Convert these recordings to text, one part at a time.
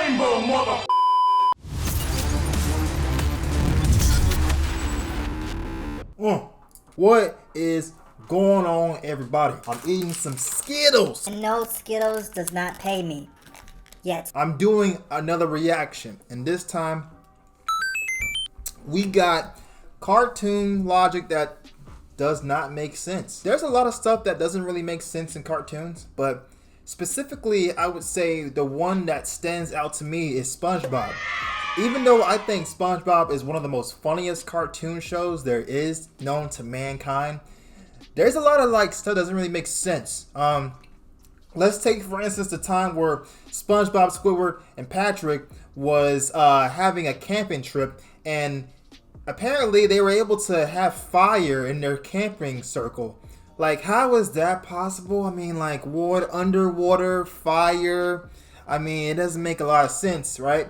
rainbow, mother. What is going on, everybody? I'm eating some Skittles. And no, Skittles does not pay me. Yet. I'm doing another reaction, and this time we got cartoon logic that does not make sense. There's a lot of stuff that doesn't really make sense in cartoons, but specifically I would say the one that stands out to me is SpongeBob. Even though I think SpongeBob is one of the most funniest cartoon shows there is known to mankind, there's a lot of stuff that doesn't really make sense. Let's take for instance the time where SpongeBob, Squidward, and Patrick was having a camping trip, and apparently they were able to have fire in their camping circle. How is that possible? I mean, water, underwater, fire. I mean, it doesn't make a lot of sense, right?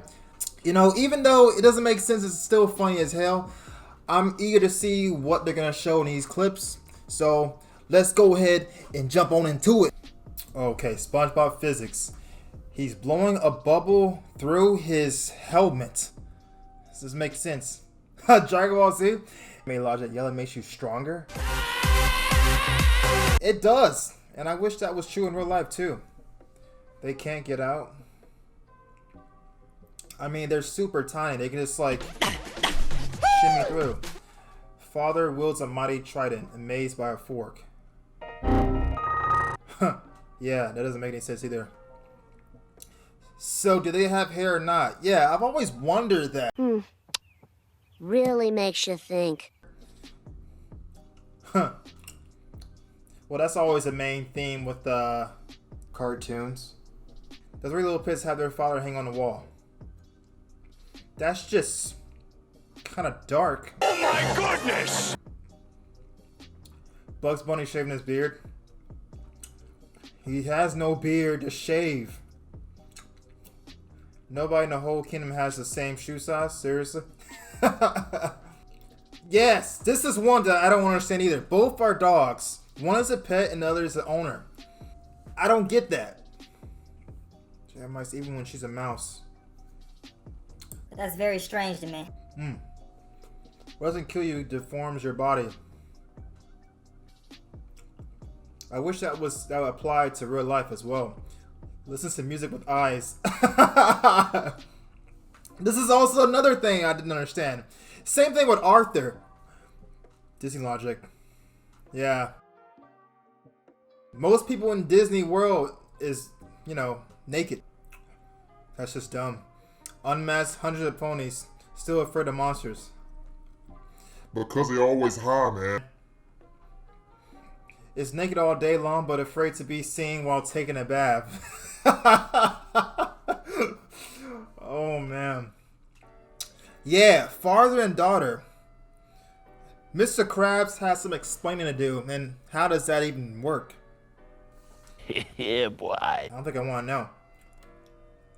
You know, even though it doesn't make sense, it's still funny as hell. I'm eager to see what they're gonna show in these clips. So let's go ahead and jump on into it. Okay, SpongeBob physics. He's blowing a bubble through his helmet. Does this make sense? Dragon Ball Z? May logic yellow makes you stronger? It does. And I wish that was true in real life too. They can't get out. I mean, they're super tiny. They can just shimmy through. Father wields a mighty trident, amazed by a fork. Yeah, that doesn't make any sense either. So, do they have hair or not? Yeah, I've always wondered that. Really makes you think. Well, that's always the main theme with cartoons. The three little pigs have their father hang on the wall. That's just kind of dark. Oh my goodness! Bugs Bunny shaving his beard. He has no beard to shave. Nobody in the whole kingdom has the same shoe size. Seriously? Yes, this is one that I don't understand either. Both are dogs. One is a pet and the other is the owner. I don't get that. She has mice even when she's a mouse. That's very strange to me. What doesn't kill you deforms your body. I wish that would apply to real life as well. Listen to music with eyes. This is also another thing I didn't understand. Same thing with Arthur. Disney logic. Yeah. Most people in Disney World is, naked. That's just dumb. Unmasked hundreds of ponies, still afraid of monsters. Because they always high, man. It's naked all day long, but afraid to be seen while taking a bath. Oh, man. Yeah, father and daughter. Mr. Krabs has some explaining to do, and how does that even work? Yeah, boy. I don't think I want to know.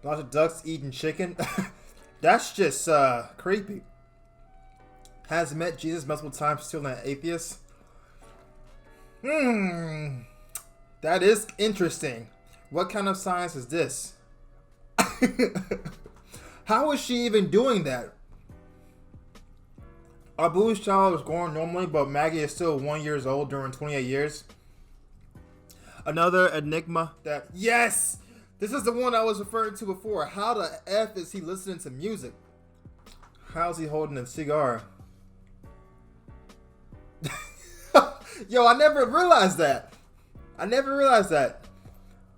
Lots of ducks eating chicken. That's just creepy. Has met Jesus multiple times, still an atheist. That is interesting. What kind of science is this? How is she even doing that? Abu's child was born normally, but Maggie is still 1 year old during 28 years. Another enigma that... Yes! This is the one I was referring to before. How the F is he listening to music? How's he holding a cigar? Yo, I never realized that.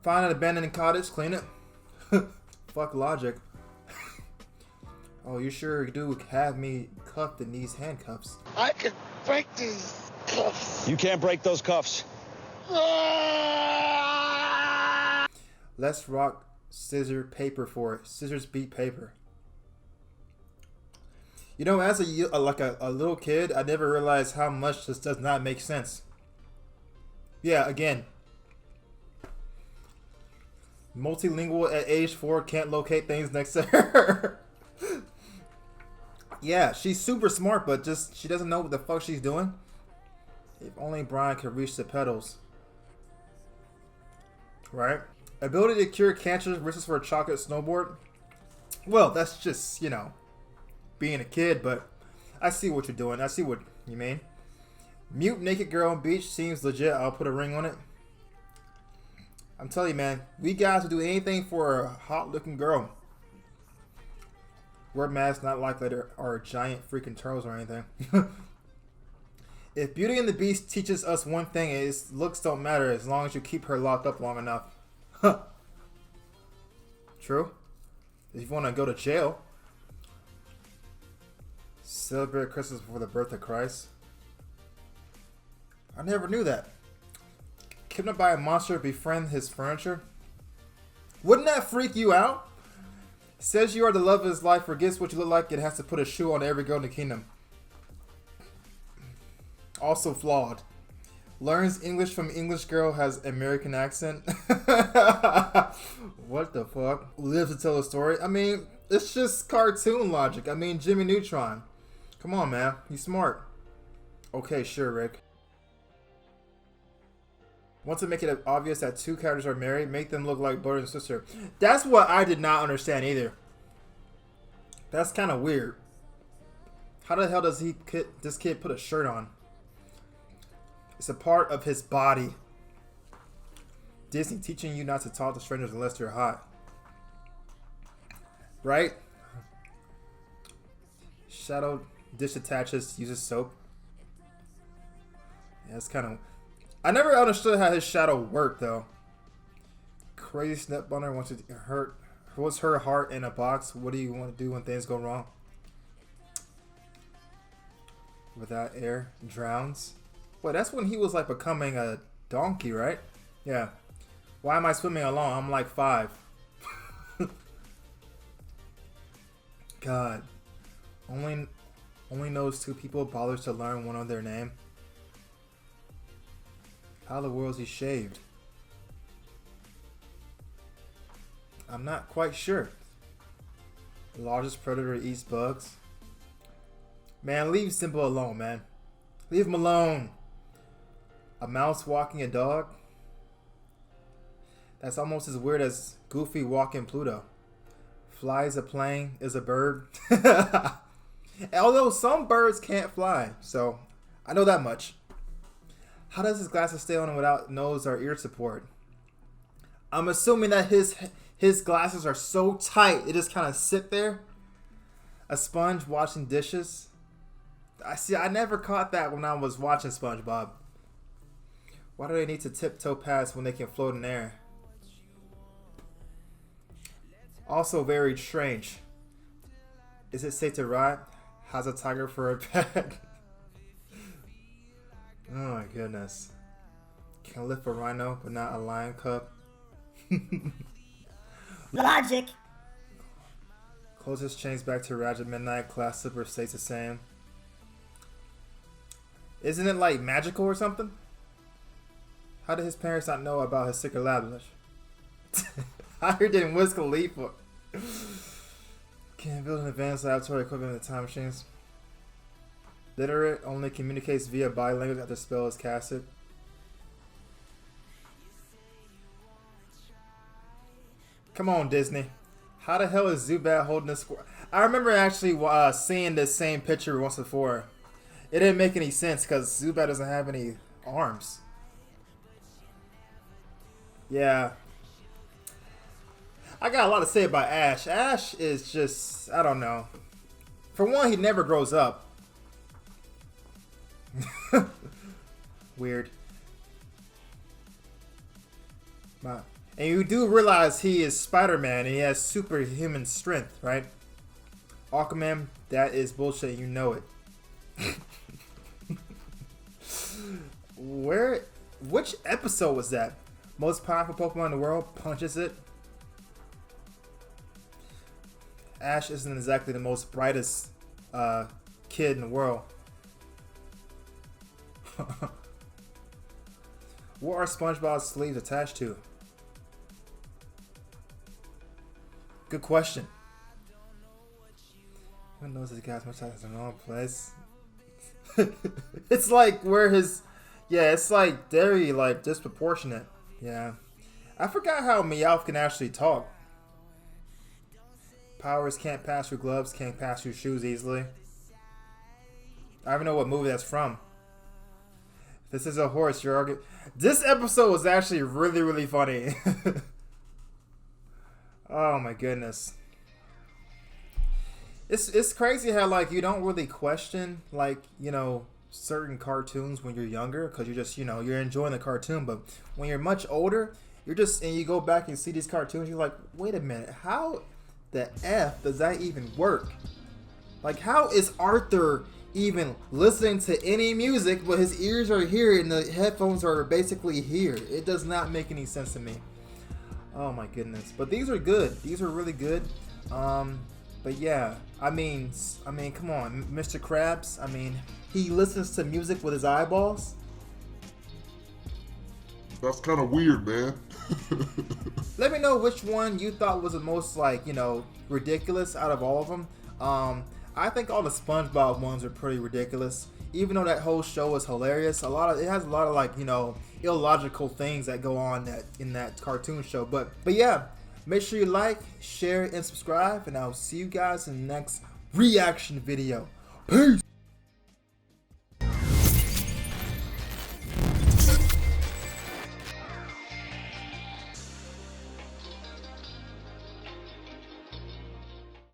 Find an abandoned cottage, clean it. Fuck logic. Oh, you sure do have me cuffed in these handcuffs. I can break these cuffs. You can't break those cuffs. Let's rock, scissor, paper for it. Scissors beat paper. You know, as a little kid, I never realized how much this does not make sense. Yeah, again. Multilingual at age 4, can't locate things next to her. Yeah, she's super smart, but she doesn't know what the fuck she's doing. If only Brian could reach the pedals. Right? Ability to cure cancer, risks for a chocolate snowboard. Well, that's just, you know, being a kid, but I see what you're doing. I see what you mean. Mute naked girl on beach seems legit. I'll put a ring on it. I'm telling you, man, we guys will do anything for a hot looking girl. Wear masks, not like there are giant freaking turtles or anything. If Beauty and the Beast teaches us one thing, is looks don't matter as long as you keep her locked up long enough. True. If you want to go to jail. Celebrate Christmas before the birth of Christ. I never knew that. Kidnapped by a monster, befriend his furniture. Wouldn't that freak you out? Says you are the love of his life, forgets what you look like, and has to put a shoe on every girl in the kingdom. Also flawed. Learns English from English girl, has American accent. What the fuck? Lives to tell a story. I mean, it's just cartoon logic. I mean, Jimmy Neutron. Come on, man. He's smart. Okay, sure, Rick. Want to make it obvious that two characters are married, make them look like brother and sister. That's what I did not understand either. That's kind of weird. How the hell does this kid put a shirt on? It's a part of his body. Disney teaching you not to talk to strangers unless they're hot. Right? Shadow dish attaches, uses soap. Yeah, it's kind of... I never understood how his shadow worked, though. Crazy Snap Bunner wants to hurt. What's her heart in a box? What do you want to do when things go wrong? Without air, drowns. Wait, that's when he was like becoming a donkey, right? Yeah. Why am I swimming alone? I'm like 5. God. Only knows 2 people, bothers to learn one of their name. How the world is he shaved? I'm not quite sure. The largest predator eats bugs. Man, leave Simba alone, man. Leave him alone. A mouse walking a dog? That's almost as weird as Goofy walking Pluto. Flies a plane, is a bird. Although some birds can't fly, so I know that much. How does his glasses stay on without nose or ear support? I'm assuming that his glasses are so tight, they just kind of sit there. A sponge washing dishes. I never caught that when I was watching SpongeBob. Why do they need to tiptoe past when they can float in air? Also very strange. Is it safe to ride? Has a tiger for a pet? Oh my goodness. Can lift a rhino but not a lion cub? Logic. Closest chains back to Raj at midnight. Class slipper stays the same. Isn't it like magical or something? How did his parents not know about his secret lab? Higher than Wiz Khalifa. Can build an advanced laboratory equivalent of the time machines. Literate only communicates via body language after the spell is casted. Come on, Disney. How the hell is Zubat holding a squirrel? I remember actually seeing this same picture once before. It didn't make any sense because Zubat doesn't have any arms. Yeah. I got a lot to say about Ash. Ash is just, I don't know. For one, he never grows up. Weird. And you do realize he is Spider-Man and he has superhuman strength, right? Aquaman, that is bullshit, you know it. Which episode was that? Most powerful Pokemon in the world punches it. Ash isn't exactly the most brightest kid in the world. What are SpongeBob's sleeves attached to? Good question. Who knows this guy's much as in the wrong place? It's like where his... Yeah, it's like very like disproportionate. Yeah. I forgot how Meowth can actually talk. Powers can't pass through gloves, can't pass through shoes easily. I don't even know what movie that's from. This is a horse. You're arguing. This episode was actually really, really funny. Oh my goodness. It's crazy how like you don't really question like, you know, certain cartoons when you're younger because you're just, you know, you're enjoying the cartoon, but when you're much older, you're just, and you go back and see these cartoons, you're like, wait a minute, how the F does that even work? Like, how is Arthur even listening to any music but his ears are here and the headphones are basically here? It does not make any sense to me. Oh my goodness. But these are good. These are really good. But yeah, I mean, come on, Mr. Krabs. I mean, he listens to music with his eyeballs. That's kind of weird, man. Let me know which one you thought was the most, like, you know, ridiculous out of all of them. I think all the SpongeBob ones are pretty ridiculous. Even though that whole show is hilarious, it has a lot of, like, you know, illogical things that go on in that cartoon show. But yeah, make sure you like, share, and subscribe, and I'll see you guys in the next reaction video. Peace.